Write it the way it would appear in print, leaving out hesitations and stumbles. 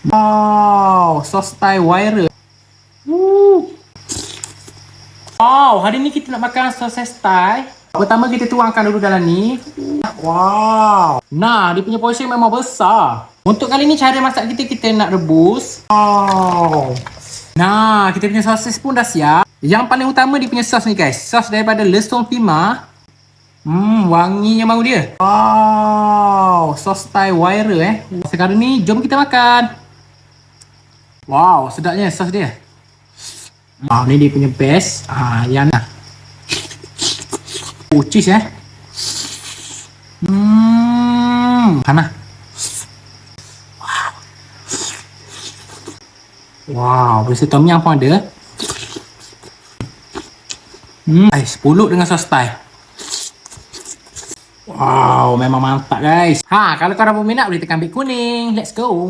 Wow, sos Thai viral. Woo. Wow, hari ni kita nak makan sosis Thai. Pertama kita tuangkan dulu dalam ni. Wow. Nah, dia punya portion memang besar. Untuk kali ni cara masak kita nak rebus. Wow. Nah, kita punya sosis pun dah siap. Yang paling utama dia punya sos ni guys. Sos daripada Lesung Pima. Wanginya mau dia. Wow, sos Thai viral Sekarang ni jom kita makan. Wow, sedapnya sos dia. Ni dia punya best. Yang nak. Cheese panas. Wow, berisi tom yum pun ada. Ais pulut dengan sos Thai. Wow, memang mantap guys. Kalau korang berminat boleh tekan bit kuning. Let's go.